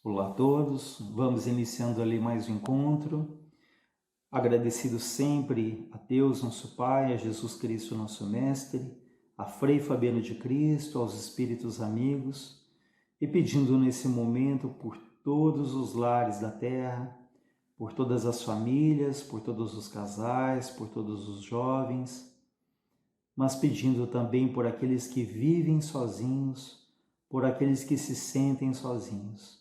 Olá a todos, vamos iniciando ali mais um encontro, agradecido sempre a Deus, nosso Pai, a Jesus Cristo, nosso Mestre, a Frei Fabiano de Cristo, aos Espíritos amigos, e pedindo nesse momento por todos os lares da terra, por todas as famílias, por todos os casais, por todos os jovens, mas pedindo também por aqueles que vivem sozinhos, por aqueles que se sentem sozinhos.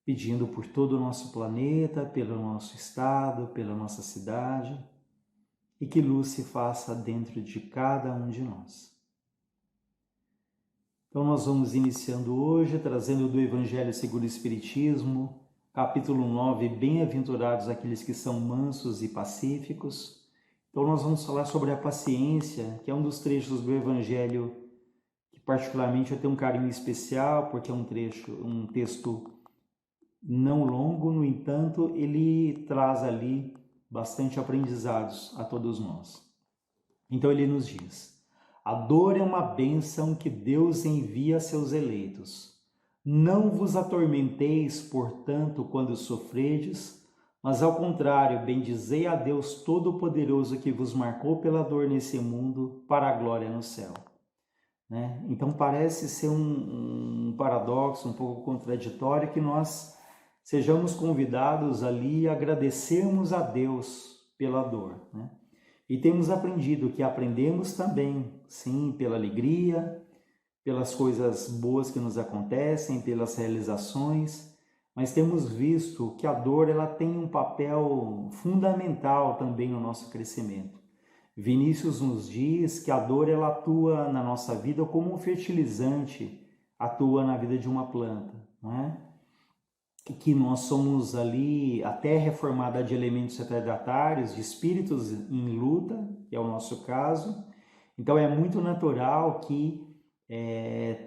Pedindo por todo o nosso planeta, pelo nosso estado, pela nossa cidade, e que luz se faça dentro de cada um de nós. Então nós vamos iniciando hoje, trazendo do Evangelho segundo o Espiritismo, capítulo 9, Bem-aventurados aqueles que são mansos e pacíficos. Então nós vamos falar sobre a paciência, que é um dos trechos do Evangelho que particularmente eu tenho um carinho especial, porque é um texto não longo, no entanto, ele traz ali bastante aprendizados a todos nós. Então ele nos diz: a dor é uma bênção que Deus envia a seus eleitos. Não vos atormenteis, portanto, quando sofredes, mas ao contrário, bendizei a Deus Todo-Poderoso que vos marcou pela dor nesse mundo para a glória no céu. Né? Então parece ser um paradoxo, um pouco contraditório, que nós sejamos convidados ali a agradecermos a Deus pela dor, né? E temos aprendido que aprendemos também, sim, pela alegria, pelas coisas boas que nos acontecem, pelas realizações, mas temos visto que a dor ela tem um papel fundamental também no nosso crescimento. Vinícius nos diz que a dor ela atua na nossa vida como um fertilizante atua na vida de uma planta, não é? Que nós somos ali, a terra é formada de elementos retardatários, de espíritos em luta, que é o nosso caso. Então é muito natural que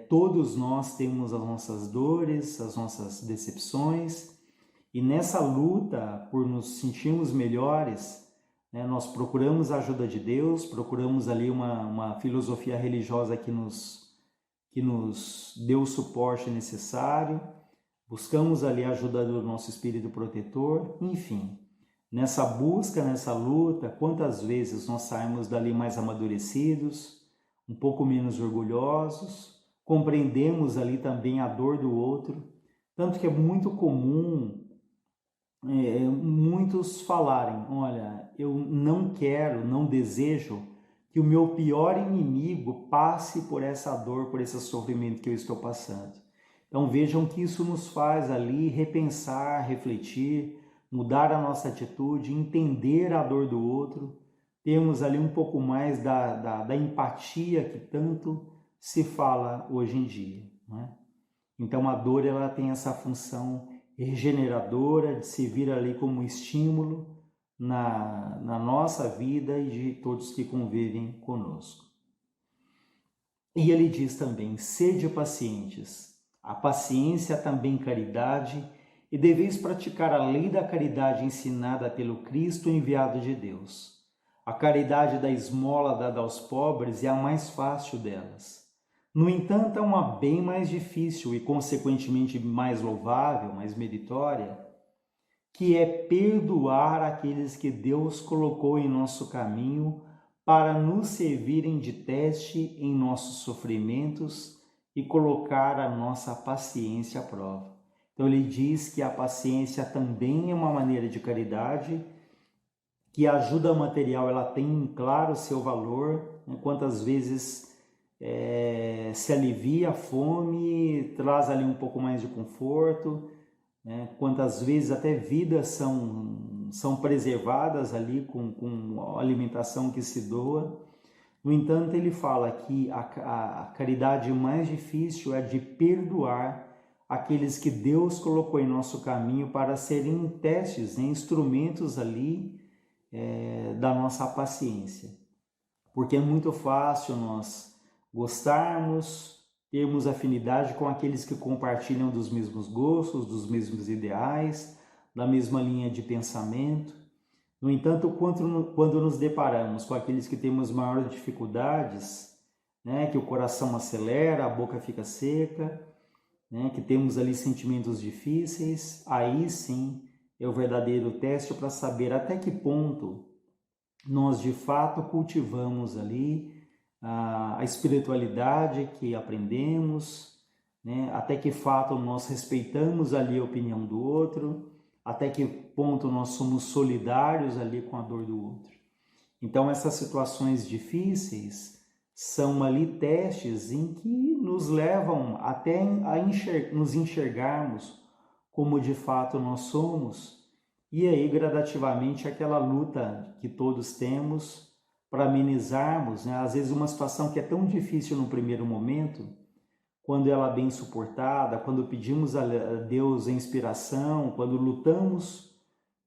todos nós temos as nossas dores, as nossas decepções, e nessa luta por nos sentirmos melhores, né, nós procuramos a ajuda de Deus, procuramos ali uma filosofia religiosa que nos dê o suporte necessário, buscamos ali a ajuda do nosso espírito protetor, enfim. Nessa busca, nessa luta, quantas vezes nós saímos dali mais amadurecidos, um pouco menos orgulhosos, compreendemos ali também a dor do outro, tanto que é muito comum muitos falarem: olha, eu não quero, não desejo que o meu pior inimigo passe por essa dor, por esse sofrimento que eu estou passando. Então vejam que isso nos faz ali repensar, refletir, mudar a nossa atitude, entender a dor do outro, termos ali um pouco mais da empatia que tanto se fala hoje em dia, né? Então a dor ela tem essa função regeneradora de servir ali como estímulo na nossa vida e de todos que convivem conosco. E ele diz também: sede pacientes. A paciência é também caridade, e deveis praticar a lei da caridade ensinada pelo Cristo enviado de Deus. A caridade da esmola dada aos pobres é a mais fácil delas. No entanto, há uma bem mais difícil e, consequentemente, mais louvável, mais meritória, que é perdoar aqueles que Deus colocou em nosso caminho para nos servirem de teste em nossos sofrimentos e colocar a nossa paciência à prova. Então ele diz que a paciência também é uma maneira de caridade, que a ajuda material ela tem, claro, seu valor, né? Quantas vezes se alivia a fome, traz ali um pouco mais de conforto, né? Quantas vezes até vidas são preservadas ali com a alimentação que se doa. No entanto, ele fala que a caridade mais difícil é de perdoar aqueles que Deus colocou em nosso caminho para serem testes, instrumentos ali da nossa paciência. Porque é muito fácil nós gostarmos, termos afinidade com aqueles que compartilham dos mesmos gostos, dos mesmos ideais, da mesma linha de pensamento. No entanto, quando nos deparamos com aqueles que temos maiores dificuldades, né, que o coração acelera, a boca fica seca, né, que temos ali sentimentos difíceis, aí sim é o verdadeiro teste para saber até que ponto nós de fato cultivamos ali a espiritualidade que aprendemos, né? Até que fato nós respeitamos ali a opinião do outro, até que ponto nós somos solidários ali com a dor do outro. Então essas situações difíceis são ali testes em que nos levam até a nos enxergarmos como de fato nós somos, e aí gradativamente aquela luta que todos temos para amenizarmos, né? Às vezes uma situação que é tão difícil no primeiro momento, quando ela é bem suportada, quando pedimos a Deus a inspiração, quando lutamos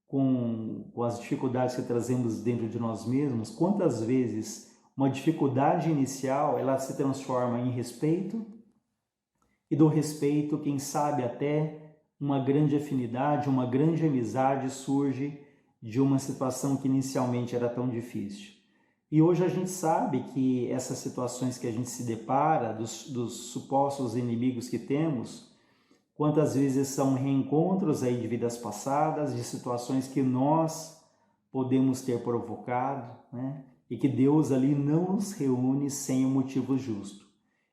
com as dificuldades que trazemos dentro de nós mesmos, quantas vezes uma dificuldade inicial ela se transforma em respeito, e do respeito, quem sabe até uma grande afinidade, uma grande amizade surge de uma situação que inicialmente era tão difícil. E hoje a gente sabe que essas situações que a gente se depara, dos supostos inimigos que temos, quantas vezes são reencontros aí de vidas passadas, de situações que nós podemos ter provocado, né? E que Deus ali não nos reúne sem um motivo justo.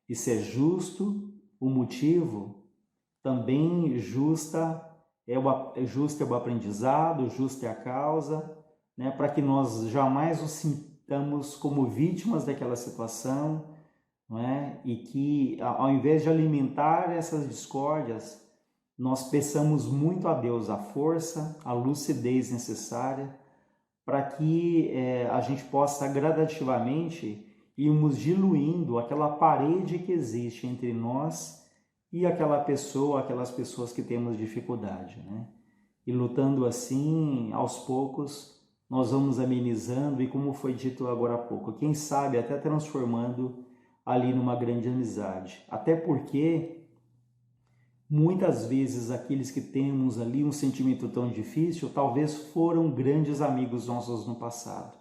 E se é justo o motivo, também justo é o aprendizado, justa é a causa, né? Para que nós jamais nos sintamos como vítimas daquela situação, não é? E que ao invés de alimentar essas discórdias, nós peçamos muito a Deus a força, a lucidez necessária para que a gente possa gradativamente irmos diluindo aquela parede que existe entre nós e aquela pessoa, aquelas pessoas que temos dificuldade, né? E lutando assim, aos poucos, nós vamos amenizando e, como foi dito agora há pouco, quem sabe até transformando ali numa grande amizade. Até porque muitas vezes aqueles que temos ali um sentimento tão difícil, talvez foram grandes amigos nossos no passado,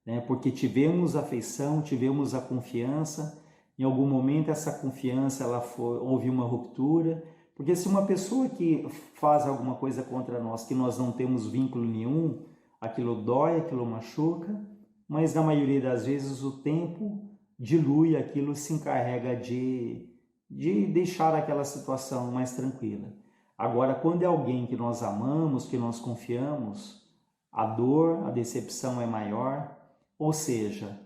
né? Porque tivemos afeição, tivemos a confiança, em algum momento essa confiança houve uma ruptura, porque se uma pessoa que faz alguma coisa contra nós, que nós não temos vínculo nenhum, aquilo dói, aquilo machuca, mas na maioria das vezes o tempo dilui aquilo, se encarrega de deixar aquela situação mais tranquila. Agora, quando é alguém que nós amamos, que nós confiamos, a dor, a decepção é maior, ou seja,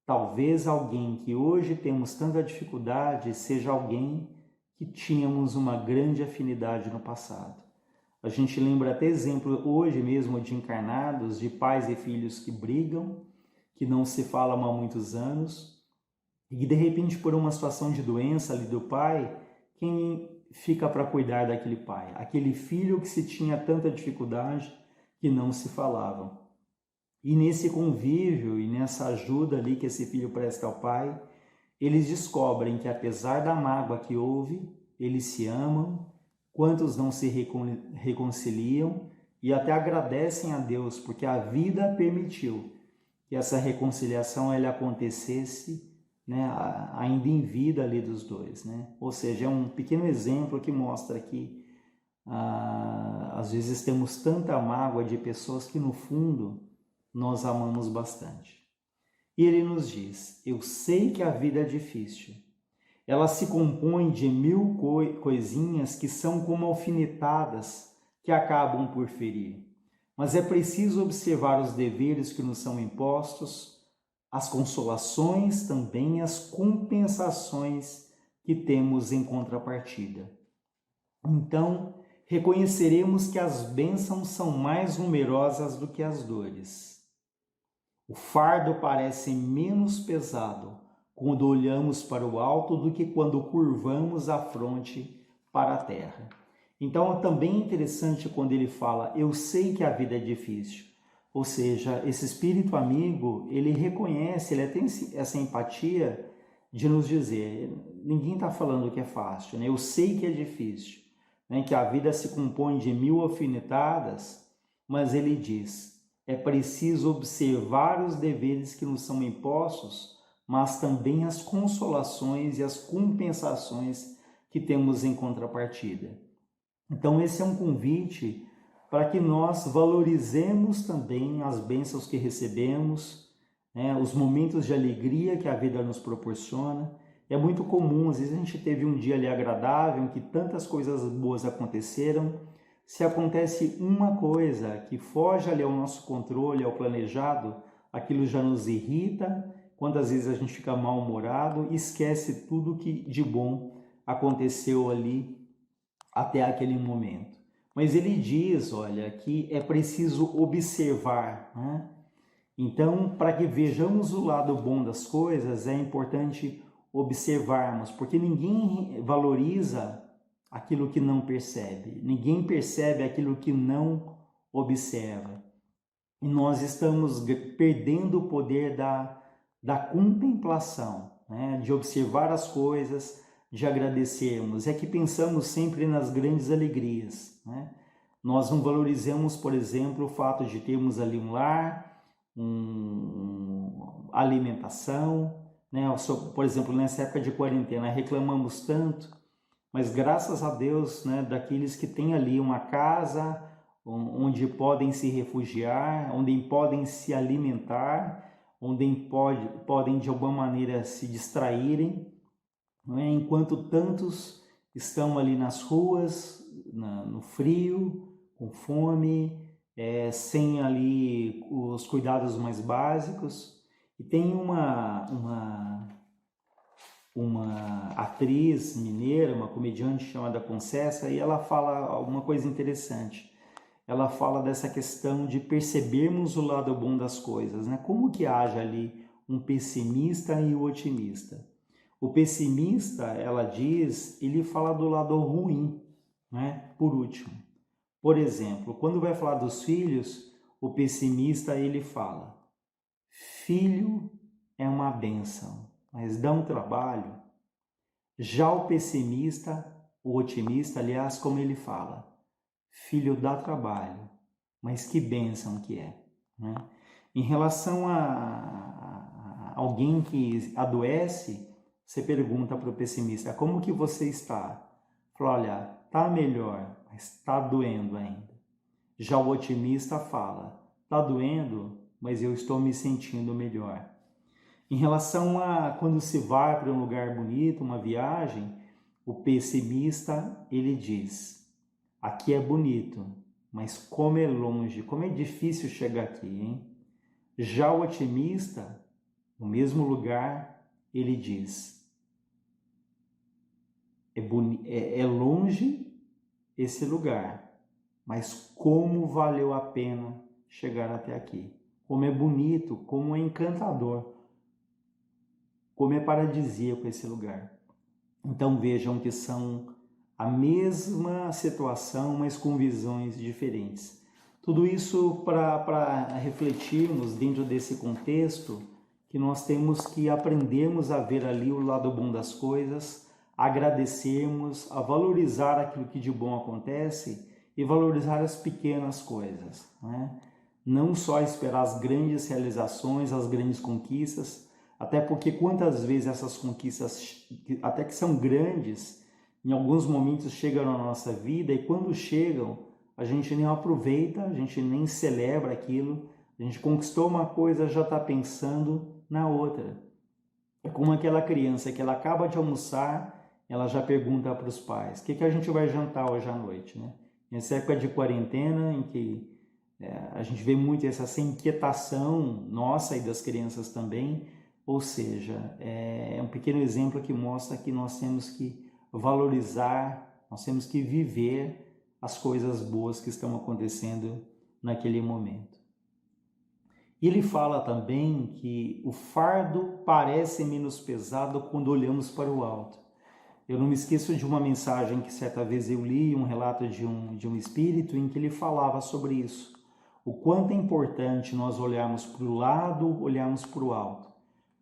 talvez alguém que hoje temos tanta dificuldade seja alguém que tínhamos uma grande afinidade no passado. A gente lembra até exemplo hoje mesmo de encarnados, de pais e filhos que brigam, que não se falam há muitos anos, e de repente por uma situação de doença ali do pai, quem fica para cuidar daquele pai? Aquele filho que se tinha tanta dificuldade que não se falavam. E nesse convívio e nessa ajuda ali que esse filho presta ao pai, eles descobrem que apesar da mágoa que houve, eles se amam, quantos não se reconciliam e até agradecem a Deus porque a vida permitiu que essa reconciliação ela acontecesse, né, ainda em vida ali dos dois, né? Ou seja, é um pequeno exemplo que mostra que às vezes temos tanta mágoa de pessoas que no fundo nós amamos bastante. E ele nos diz: eu sei que a vida é difícil. Ela se compõe de mil coisinhas que são como alfinetadas que acabam por ferir. Mas é preciso observar os deveres que nos são impostos, as consolações, também as compensações que temos em contrapartida. Então, reconheceremos que as bênçãos são mais numerosas do que as dores. O fardo parece menos pesado quando olhamos para o alto do que quando curvamos a fronte para a terra. Então, também é interessante quando ele fala, eu sei que a vida é difícil. Ou seja, esse espírito amigo, ele reconhece, ele tem essa empatia de nos dizer, ninguém está falando que é fácil, né? Eu sei que é difícil, né? Que a vida se compõe de mil alfinetadas, mas ele diz, é preciso observar os deveres que nos são impostos, mas também as consolações e as compensações que temos em contrapartida. Então esse é um convite para que nós valorizemos também as bênçãos que recebemos, né, os momentos de alegria que a vida nos proporciona. É muito comum, às vezes a gente teve um dia ali agradável, em que tantas coisas boas aconteceram. Se acontece uma coisa que foge ali ao nosso controle, ao planejado, aquilo já nos irrita. Quantas vezes a gente fica mal-humorado e esquece tudo que de bom aconteceu ali até aquele momento. Mas ele diz, olha, que é preciso observar, né? Então, para que vejamos o lado bom das coisas, é importante observarmos, porque ninguém valoriza aquilo que não percebe, ninguém percebe aquilo que não observa. E nós estamos perdendo o poder da contemplação, né? De observar as coisas, de agradecermos. É que pensamos sempre nas grandes alegrias, né? Nós não valorizamos, por exemplo, o fato de termos ali um lar, alimentação, né? Por exemplo, nessa época de quarentena, reclamamos tanto, mas graças a Deus, né, daqueles que têm ali uma casa onde podem se refugiar, onde podem se alimentar, onde podem de alguma maneira se distraírem, não é? Enquanto tantos estão ali nas ruas, no frio, com fome, sem ali os cuidados mais básicos. E tem uma atriz mineira, uma comediante chamada Concessa, e ela fala alguma coisa interessante. Ela fala dessa questão de percebermos o lado bom das coisas, né? Como que age ali um pessimista e o otimista? O pessimista, ela diz, ele fala do lado ruim, né? Por último. Por exemplo, quando vai falar dos filhos, o pessimista, ele fala: filho é uma bênção, mas dá um trabalho. Já o pessimista, o otimista, aliás, como ele fala: filho dá trabalho, mas que bênção que é, né? Em relação a alguém que adoece, você pergunta para o pessimista: como que você está? Fala: olha, está melhor, mas está doendo ainda. Já o otimista fala: está doendo, mas eu estou me sentindo melhor. Em relação a quando se vai para um lugar bonito, uma viagem, o pessimista, ele diz: aqui é bonito, mas como é longe, como é difícil chegar aqui, hein? Já o otimista, no mesmo lugar, ele diz: é longe esse lugar, mas como valeu a pena chegar até aqui. Como é bonito, como é encantador, como é paradisíaco esse lugar. Então vejam que são a mesma situação, mas com visões diferentes. Tudo isso para refletirmos dentro desse contexto que nós temos que aprendermos a ver ali o lado bom das coisas, agradecermos, a valorizar aquilo que de bom acontece e valorizar as pequenas coisas, né? Não só esperar as grandes realizações, as grandes conquistas, até porque quantas vezes essas conquistas, até que são grandes, em alguns momentos chegam na nossa vida e quando chegam, a gente nem aproveita, a gente nem celebra aquilo, a gente conquistou uma coisa, já está pensando na outra. É como aquela criança que ela acaba de almoçar, ela já pergunta para os pais: o que a gente vai jantar hoje à noite, né? Nessa época de quarentena, em que a gente vê muito essa inquietação nossa e das crianças também, ou seja, é um pequeno exemplo que mostra que nós temos que valorizar, nós temos que viver as coisas boas que estão acontecendo naquele momento. E ele fala também que o fardo parece menos pesado quando olhamos para o alto. Eu não me esqueço de uma mensagem que certa vez eu li, um relato de um espírito, em que ele falava sobre isso. O quanto é importante nós olharmos para o lado, olharmos para o alto.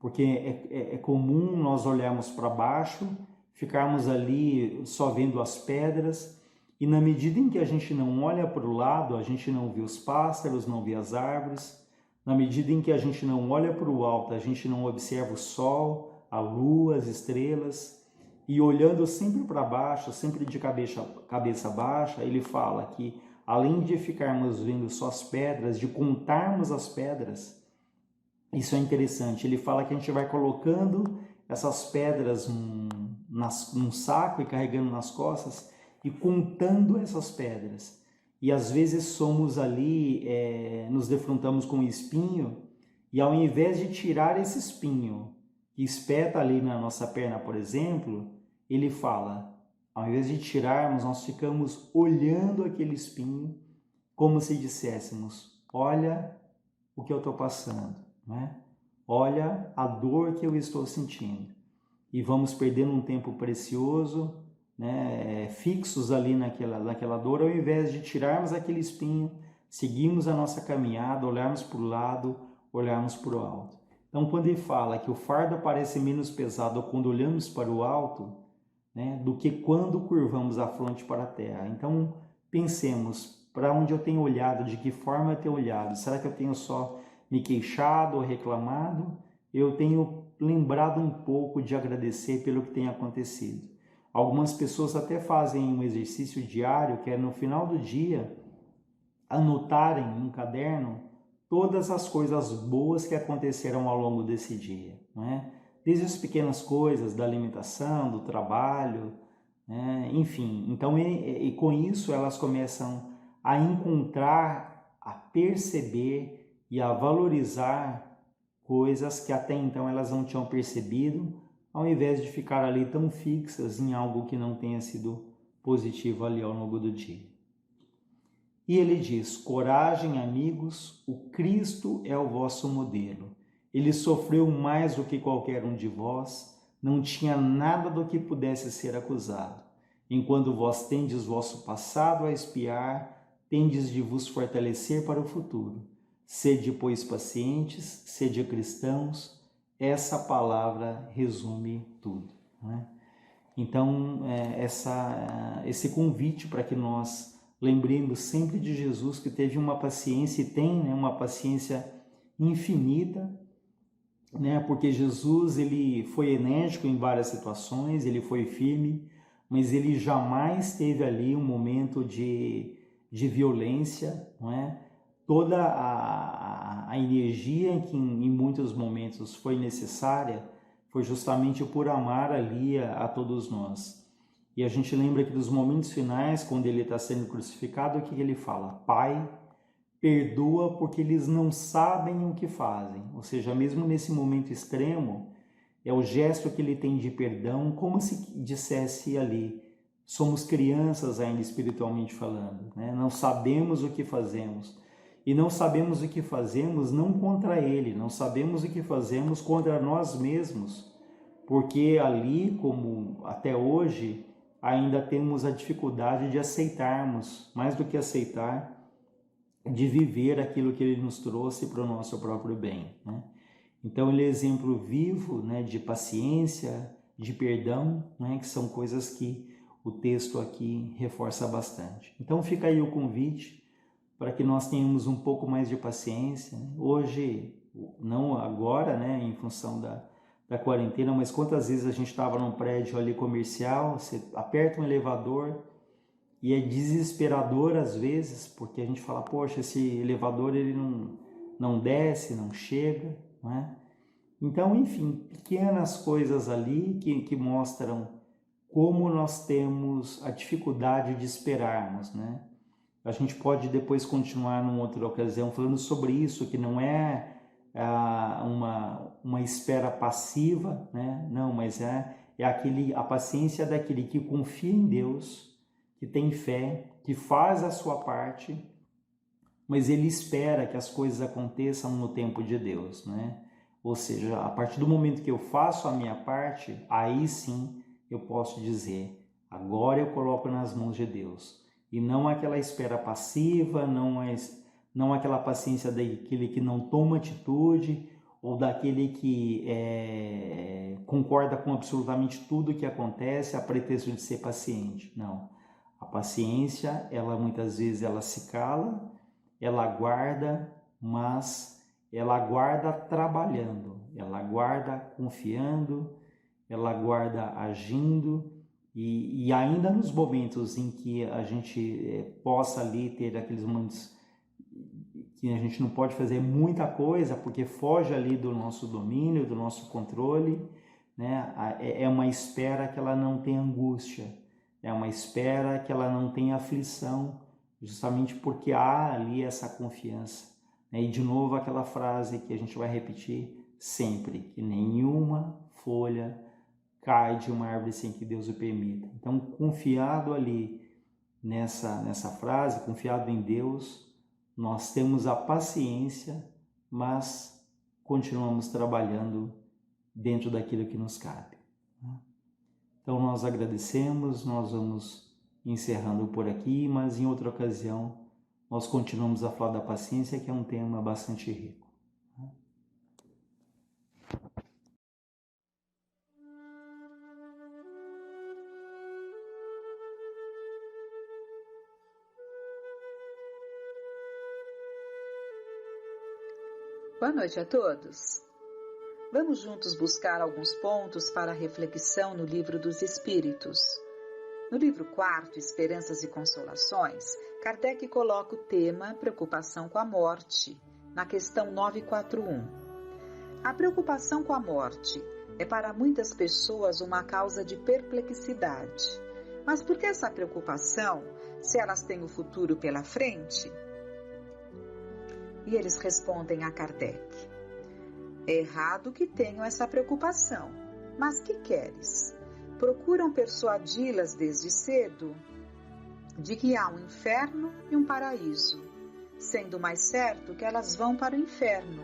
Porque é comum nós olharmos para baixo, ficarmos ali só vendo as pedras, e na medida em que a gente não olha para o lado, a gente não vê os pássaros, não vê as árvores. Na medida em que a gente não olha para o alto, a gente não observa o sol, a lua, as estrelas. e olhando sempre para baixo, sempre de cabeça baixa, ele fala que além de ficarmos vendo só as pedras, de contarmos as pedras, isso é interessante. Ele fala que a gente vai colocando essas pedras num saco e carregando nas costas e contando essas pedras. E às vezes somos ali, nos defrontamos com um espinho, e ao invés de tirar esse espinho que espeta ali na nossa perna, por exemplo, ele fala, ao invés de tirarmos, nós ficamos olhando aquele espinho como se disséssemos, olha o que eu estou passando, né? Olha a dor que eu estou sentindo. E vamos perdendo um tempo precioso, né, fixos ali naquela dor, ao invés de tirarmos aquele espinho, seguirmos a nossa caminhada, olharmos para o lado, olharmos para o alto. Então, quando ele fala que o fardo parece menos pesado quando olhamos para o alto, né, do que quando curvamos a fronte para a terra. Então, pensemos, para onde eu tenho olhado, de que forma eu tenho olhado? Será que eu tenho só me queixado ou reclamado? Eu tenho lembrado um pouco de agradecer pelo que tem acontecido. Algumas pessoas até fazem um exercício diário, que é no final do dia, anotarem num caderno todas as coisas boas que aconteceram ao longo desse dia, não é? Desde as pequenas coisas da alimentação, do trabalho, né? Enfim. Então, e com isso elas começam a encontrar, a perceber e a valorizar coisas que até então elas não tinham percebido, ao invés de ficar ali tão fixas em algo que não tenha sido positivo ali ao longo do dia. E ele diz, coragem, amigos, o Cristo é o vosso modelo. Ele sofreu mais do que qualquer um de vós, não tinha nada do que pudesse ser acusado. Enquanto vós tendes vosso passado a espiar, tendes de vos fortalecer para o futuro. Sede, pois, pacientes, sede cristãos, essa palavra resume tudo, né? Então, esse convite para que nós lembremos sempre de Jesus, que teve uma paciência e tem, né, uma paciência infinita, né, porque Jesus ele foi enérgico em várias situações, ele foi firme, mas ele jamais teve ali um momento de violência, não é? Toda a energia que em muitos momentos foi necessária foi justamente por amar ali a todos nós. E a gente lembra que dos momentos finais, quando ele está sendo crucificado, o que ele fala? Pai, perdoa porque eles não sabem o que fazem. Ou seja, mesmo nesse momento extremo, é o gesto que ele tem de perdão, como se dissesse ali, somos crianças ainda espiritualmente falando, né? Não sabemos o que fazemos. E não sabemos o que fazemos não contra ele, não sabemos o que fazemos contra nós mesmos, porque ali, como até hoje, ainda temos a dificuldade de aceitarmos, mais do que aceitar, de viver aquilo que ele nos trouxe para o nosso próprio bem, né? Então ele é exemplo vivo, né, de paciência, de perdão, né, que são coisas que o texto aqui reforça bastante. Então fica aí o convite para que nós tenhamos um pouco mais de paciência, né? Hoje, não agora, né, em função da quarentena, mas quantas vezes a gente estava num prédio ali comercial, você aperta um elevador e é desesperador às vezes, porque a gente fala, poxa, esse elevador ele não desce, não chega, não é? Então, enfim, pequenas coisas ali que mostram como nós temos a dificuldade de esperarmos, né? A gente pode depois continuar numa outra ocasião falando sobre isso, que não é uma espera passiva, né? Não, mas a paciência daquele que confia em Deus, que tem fé, que faz a sua parte, mas ele espera que as coisas aconteçam no tempo de Deus, né? Ou seja, a partir do momento que eu faço a minha parte, aí sim eu posso dizer, agora eu coloco nas mãos de Deus. E não aquela espera passiva, não aquela paciência daquele que não toma atitude, ou daquele que concorda com absolutamente tudo que acontece a pretexto de ser paciente. Não. A paciência, ela muitas vezes ela se cala, ela aguarda, mas ela aguarda trabalhando, ela aguarda confiando ela guarda agindo, e ainda nos momentos em que a gente possa ali ter aqueles momentos que a gente não pode fazer muita coisa porque foge ali do nosso domínio, do nosso controle, né? É uma espera que ela não tem angústia, é uma espera que ela não tem aflição, justamente porque há ali essa confiança, né? E de novo aquela frase que a gente vai repetir sempre, que nenhuma folha cai de uma árvore sem que Deus o permita. Então, confiado ali nessa frase, confiado em Deus, nós temos a paciência, mas continuamos trabalhando dentro daquilo que nos cabe. Então nós agradecemos, nós vamos encerrando por aqui, mas em outra ocasião nós continuamos a falar da paciência, que é um tema bastante rico. Boa noite a todos. Vamos juntos buscar alguns pontos para reflexão no Livro dos Espíritos. No livro 4, Esperanças e Consolações, Kardec coloca o tema Preocupação com a Morte, na questão 941. A preocupação com a morte é para muitas pessoas uma causa de perplexidade. Mas por que essa preocupação, se elas têm o futuro pela frente? E eles respondem a Kardec: é errado que tenham essa preocupação, mas que queres? Procuram persuadi-las desde cedo de que há um inferno e um paraíso, sendo mais certo que elas vão para o inferno,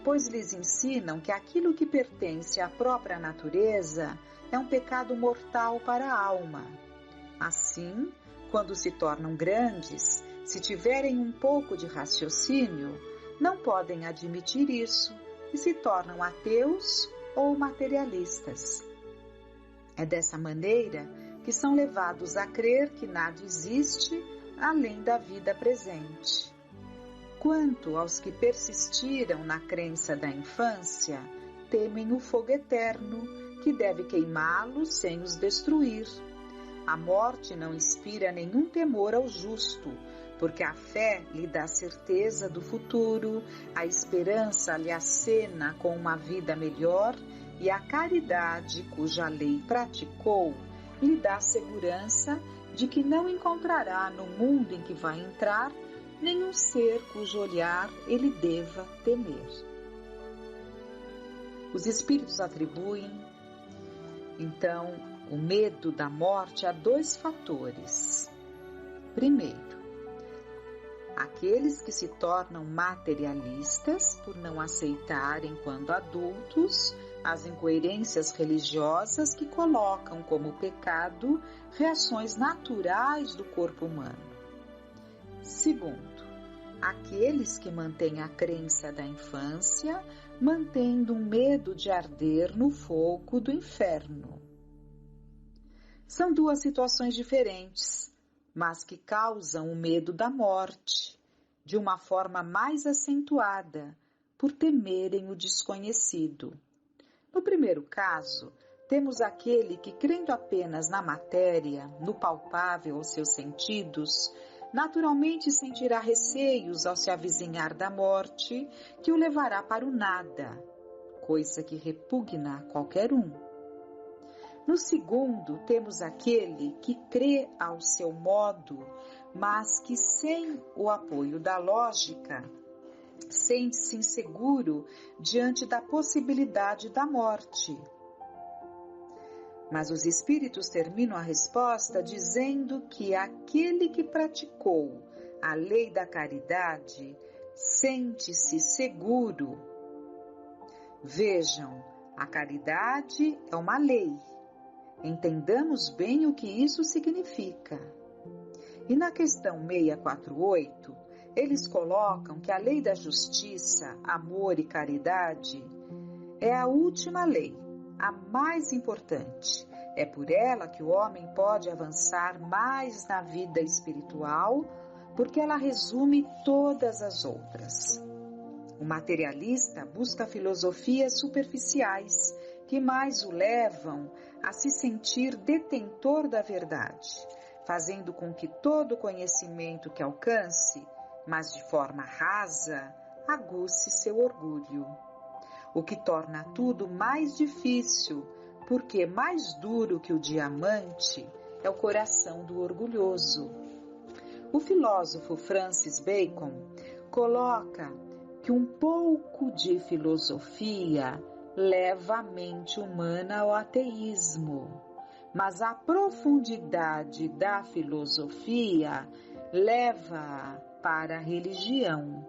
pois lhes ensinam que aquilo que pertence à própria natureza é um pecado mortal para a alma. Assim, quando se tornam grandes, se tiverem um pouco de raciocínio, não podem admitir isso e se tornam ateus ou materialistas. É dessa maneira que são levados a crer que nada existe além da vida presente. Quanto aos que persistiram na crença da infância, temem o fogo eterno, que deve queimá-los sem os destruir. A morte não inspira nenhum temor ao justo, porque a fé lhe dá certeza do futuro, a esperança lhe acena com uma vida melhor e a caridade, cuja lei praticou, lhe dá segurança de que não encontrará no mundo em que vai entrar nenhum ser cujo olhar ele deva temer. Os espíritos atribuem, então, o medo da morte a dois fatores. Primeiro, aqueles que se tornam materialistas por não aceitarem, quando adultos, as incoerências religiosas que colocam como pecado reações naturais do corpo humano. Segundo, aqueles que mantêm a crença da infância, mantendo um medo de arder no fogo do inferno. São duas situações diferentes, mas que causam o medo da morte, de uma forma mais acentuada, por temerem o desconhecido. No primeiro caso, temos aquele que, crendo apenas na matéria, no palpável aos seus sentidos, naturalmente sentirá receios ao se avizinhar da morte, que o levará para o nada, coisa que repugna a qualquer um. No segundo, temos aquele que crê ao seu modo, mas que, sem o apoio da lógica, sente-se inseguro diante da possibilidade da morte. Mas os espíritos terminam a resposta dizendo que aquele que praticou a lei da caridade sente-se seguro. Vejam, a caridade é uma lei. Entendamos bem o que isso significa. E na questão 648, eles colocam que a lei da justiça, amor e caridade é a última lei, a mais importante. É por ela que o homem pode avançar mais na vida espiritual, porque ela resume todas as outras. O materialista busca filosofias superficiais que mais o levam a se sentir detentor da verdade, fazendo com que todo conhecimento que alcance, mas de forma rasa, aguce seu orgulho. O que torna tudo mais difícil, porque mais duro que o diamante é o coração do orgulhoso. O filósofo Francis Bacon coloca que um pouco de filosofia leva a mente humana ao ateísmo, mas a profundidade da filosofia leva-a para a religião.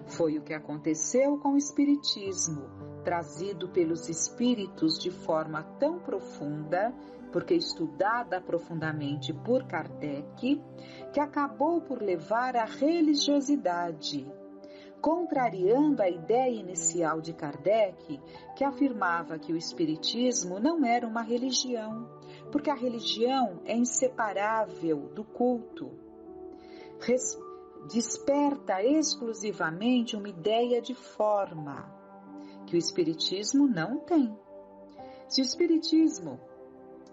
Foi o que aconteceu com o Espiritismo, trazido pelos espíritos de forma tão profunda, porque estudada profundamente por Kardec, que acabou por levar à religiosidade, contrariando a ideia inicial de Kardec, que afirmava que o Espiritismo não era uma religião, porque a religião é inseparável do culto. Desperta exclusivamente uma ideia de forma, que o Espiritismo não tem. Se o Espiritismo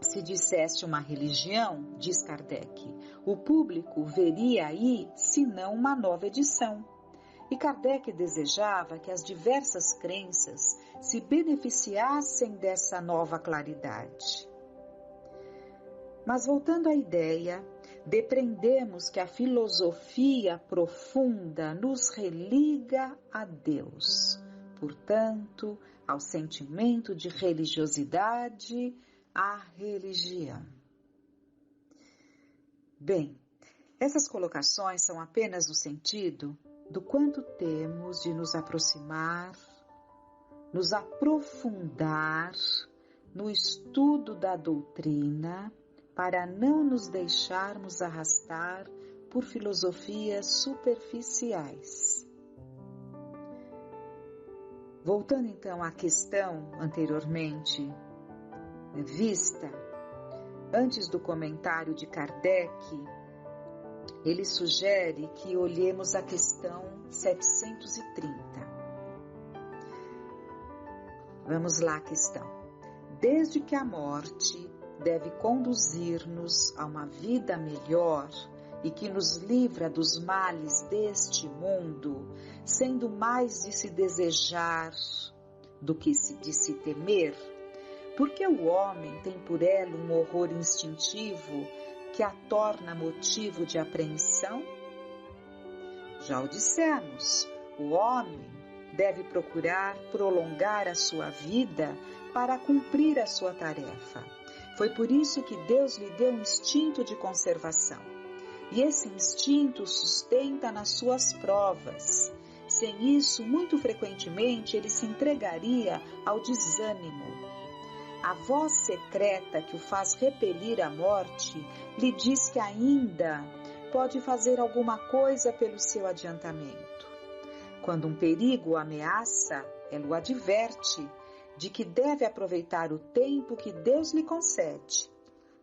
se dissesse uma religião, diz Kardec, o público veria aí, se não uma nova edição. E Kardec desejava que as diversas crenças se beneficiassem dessa nova claridade. Mas voltando à ideia, depreendemos que a filosofia profunda nos religa a Deus, portanto, ao sentimento de religiosidade, à religião. Bem, essas colocações são apenas no sentido do quanto temos de nos aproximar, nos aprofundar no estudo da doutrina, para não nos deixarmos arrastar por filosofias superficiais. Voltando então à questão anteriormente vista, antes do comentário de Kardec, ele sugere que olhemos a questão 730. Vamos lá a questão. Desde que a morte deve conduzir-nos a uma vida melhor e que nos livra dos males deste mundo, sendo mais de se desejar do que de se temer, porque o homem tem por ela um horror instintivo que a torna motivo de apreensão? Já o dissemos, o homem deve procurar prolongar a sua vida para cumprir a sua tarefa. Foi por isso que Deus lhe deu um instinto de conservação. E esse instinto sustenta nas suas provas. Sem isso, muito frequentemente, ele se entregaria ao desânimo. A voz secreta que o faz repelir a morte lhe diz que ainda pode fazer alguma coisa pelo seu adiantamento. Quando um perigo o ameaça, ela o adverte de que deve aproveitar o tempo que Deus lhe concede.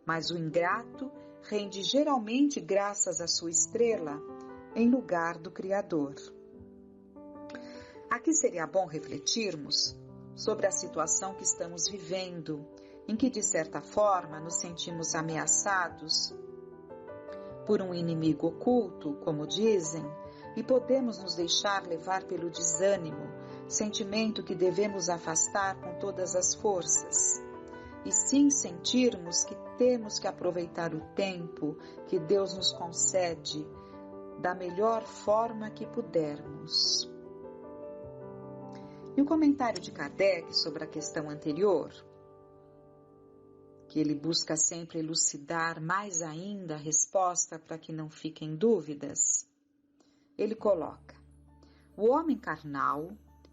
Mas o ingrato rende geralmente graças à sua estrela em lugar do Criador. Aqui seria bom refletirmos sobre a situação que estamos vivendo, em que de certa forma nos sentimos ameaçados por um inimigo oculto, como dizem, e podemos nos deixar levar pelo desânimo, sentimento que devemos afastar com todas as forças, e sim sentirmos que temos que aproveitar o tempo que Deus nos concede da melhor forma que pudermos. E o comentário de Kardec sobre a questão anterior, que ele busca sempre elucidar mais ainda a resposta para que não fiquem dúvidas, ele coloca: o homem carnal,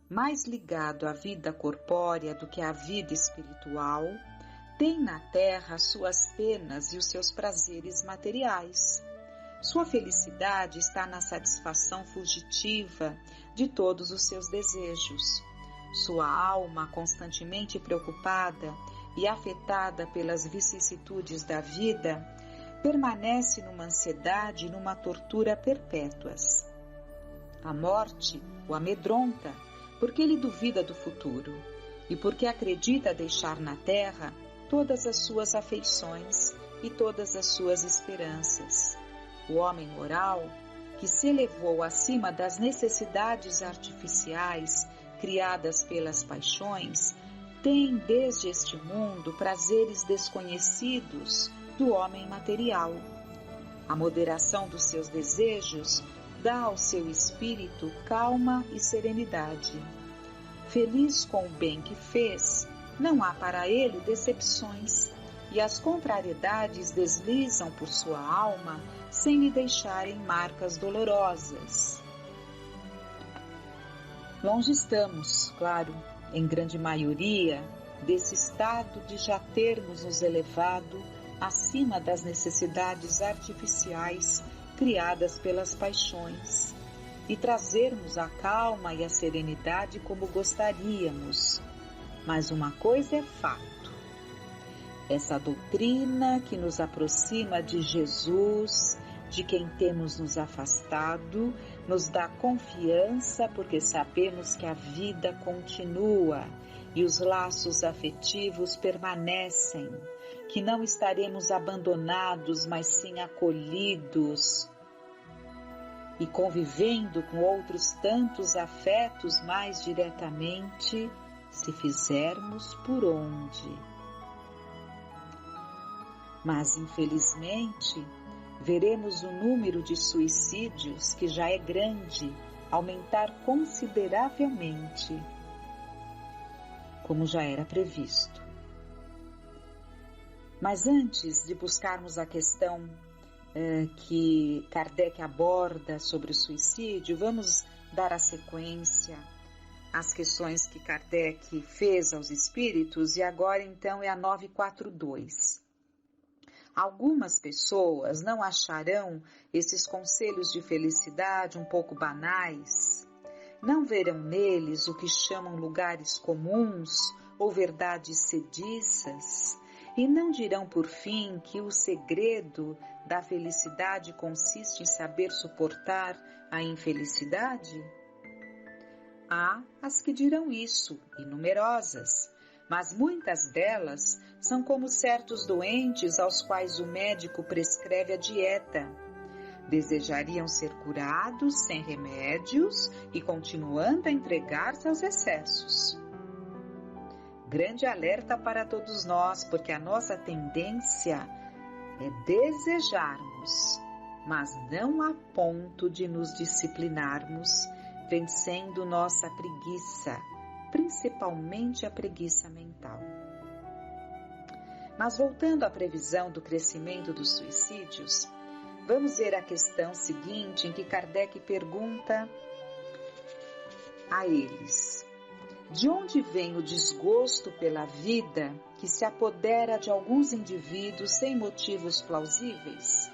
mais ligado à vida corpórea do que à vida espiritual, tem na terra suas penas e os seus prazeres materiais. Sua felicidade está na satisfação fugitiva de todos os seus desejos. Sua alma, constantemente preocupada e afetada pelas vicissitudes da vida, permanece numa ansiedade e numa tortura perpétuas. A morte o amedronta, porque ele duvida do futuro, e porque acredita deixar na terra todas as suas afeições e todas as suas esperanças. O homem moral, que se elevou acima das necessidades artificiais criadas pelas paixões, tem desde este mundo prazeres desconhecidos do homem material. A moderação dos seus desejos dá ao seu espírito calma e serenidade. Feliz com o bem que fez, não há para ele decepções, e as contrariedades deslizam por sua alma sem lhe deixarem marcas dolorosas. Longe estamos, claro, em grande maioria, desse estado de já termos nos elevado acima das necessidades artificiais criadas pelas paixões e trazermos a calma e a serenidade como gostaríamos. Mas uma coisa é fato: essa doutrina que nos aproxima de Jesus, de quem temos nos afastado, nos dá confiança porque sabemos que a vida continua e os laços afetivos permanecem, que não estaremos abandonados, mas sim acolhidos e convivendo com outros tantos afetos mais diretamente, se fizermos por onde. Mas, infelizmente, veremos o número de suicídios, que já é grande, aumentar consideravelmente, como já era previsto. Mas antes de buscarmos a questão que Kardec aborda sobre o suicídio, vamos dar a sequência às questões que Kardec fez aos espíritos, e agora então é a 942. Algumas pessoas não acharão esses conselhos de felicidade um pouco banais? Não verão neles o que chamam lugares comuns ou verdades sediças? E não dirão por fim que o segredo da felicidade consiste em saber suportar a infelicidade? Há as que dirão isso, e numerosas, mas muitas delas são como certos doentes aos quais o médico prescreve a dieta. Desejariam ser curados sem remédios e continuando a entregar-se aos excessos. Grande alerta para todos nós, porque a nossa tendência é desejarmos, mas não a ponto de nos disciplinarmos, vencendo nossa preguiça, principalmente a preguiça mental. Mas voltando à previsão do crescimento dos suicídios, vamos ver a questão seguinte, em que Kardec pergunta a eles: de onde vem o desgosto pela vida que se apodera de alguns indivíduos sem motivos plausíveis?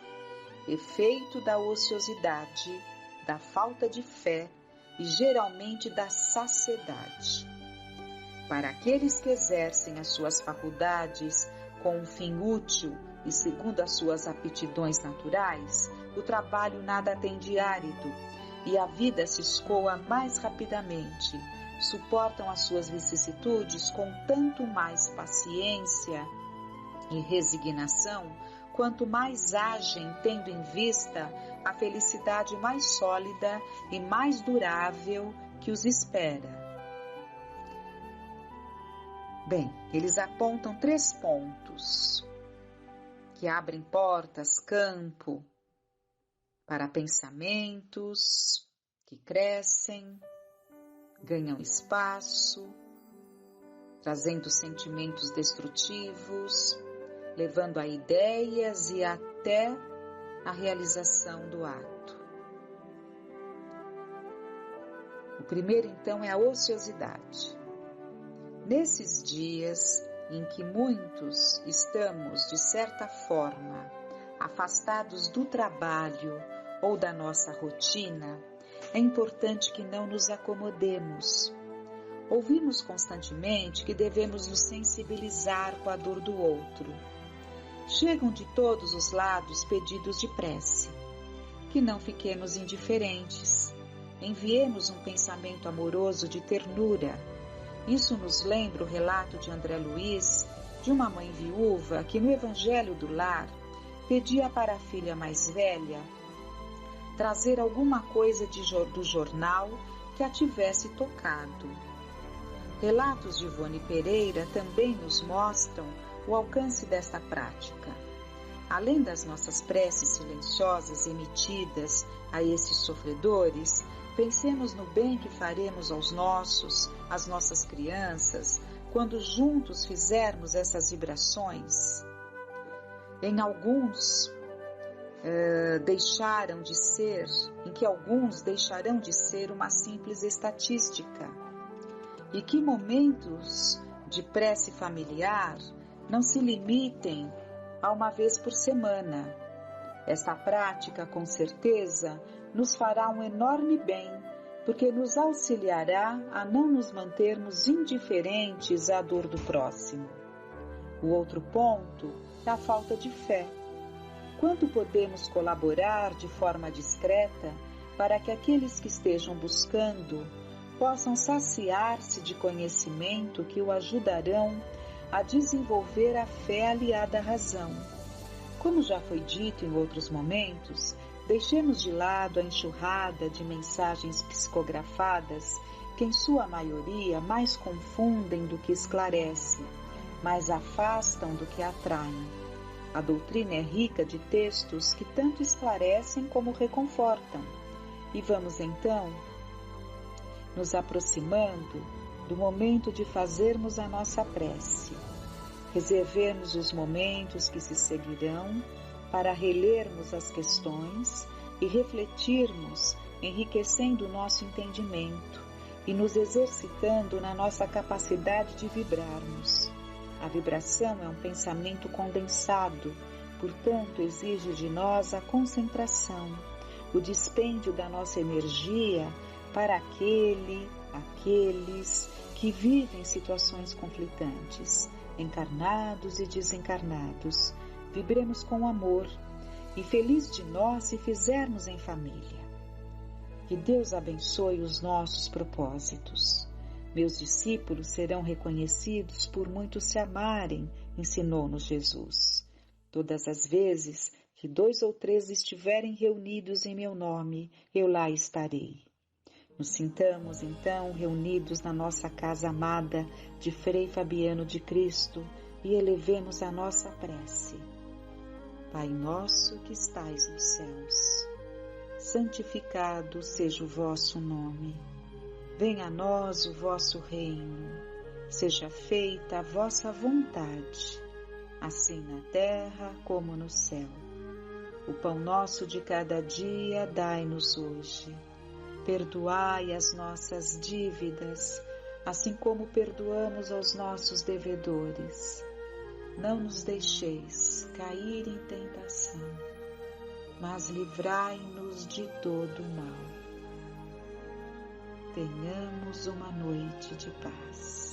Efeito da ociosidade, da falta de fé e geralmente da saciedade. Para aqueles que exercem as suas faculdades com um fim útil e segundo as suas aptidões naturais, o trabalho nada tem de árido e a vida se escoa mais rapidamente. Suportam as suas vicissitudes com tanto mais paciência e resignação, quanto mais agem tendo em vista a felicidade mais sólida e mais durável que os espera. Bem, eles apontam 3 pontos que abrem portas, campo para pensamentos que crescem, ganham espaço, trazendo sentimentos destrutivos, levando a ideias e até a realização do ato. O primeiro, então, é a ociosidade. Nesses dias em que muitos estamos, de certa forma, afastados do trabalho ou da nossa rotina, é importante que não nos acomodemos. Ouvimos constantemente que devemos nos sensibilizar com a dor do outro. Chegam de todos os lados pedidos de prece. Que não fiquemos indiferentes. Enviemos um pensamento amoroso de ternura. Isso nos lembra o relato de André Luiz, de uma mãe viúva que no Evangelho do Lar pedia para a filha mais velha trazer alguma coisa do jornal que a tivesse tocado. Relatos de Ivone Pereira também nos mostram o alcance desta prática. Além das nossas preces silenciosas emitidas a esses sofredores, pensemos no bem que faremos aos às nossas crianças, quando juntos fizermos essas vibrações. Em que alguns deixarão de ser uma simples estatística, e que momentos de prece familiar não se limitem a uma vez por semana. Esta prática, com certeza, nos fará um enorme bem, porque nos auxiliará a não nos mantermos indiferentes à dor do próximo. O outro ponto é a falta de fé. Quanto podemos colaborar de forma discreta para que aqueles que estejam buscando possam saciar-se de conhecimento que o ajudarão a desenvolver a fé aliada à razão. Como já foi dito em outros momentos, deixemos de lado a enxurrada de mensagens psicografadas que, em sua maioria, mais confundem do que esclarecem, mais afastam do que atraem. A doutrina é rica de textos que tanto esclarecem como reconfortam. E vamos então nos aproximando do momento de fazermos a nossa prece. Reservemos os momentos que se seguirão para relermos as questões e refletirmos, enriquecendo o nosso entendimento e nos exercitando na nossa capacidade de vibrarmos. A vibração é um pensamento condensado, portanto exige de nós a concentração, o dispêndio da nossa energia para aqueles que vivem situações conflitantes, encarnados e desencarnados. Vibremos com amor e feliz de nós se fizermos em família. Que Deus abençoe os nossos propósitos. Meus discípulos serão reconhecidos por muitos se amarem, ensinou-nos Jesus. Todas as vezes que 2 ou 3 estiverem reunidos em meu nome, eu lá estarei. Nos sintamos, então, reunidos na nossa casa amada de Frei Fabiano de Cristo e elevemos a nossa prece. Pai nosso que estais nos céus, santificado seja o vosso nome. Venha a nós o vosso reino, seja feita a vossa vontade, assim na terra como no céu. O pão nosso de cada dia dai-nos hoje. Perdoai as nossas dívidas, assim como perdoamos aos nossos devedores. Não nos deixeis cair em tentação, mas livrai-nos de todo o mal. Tenhamos uma noite de paz.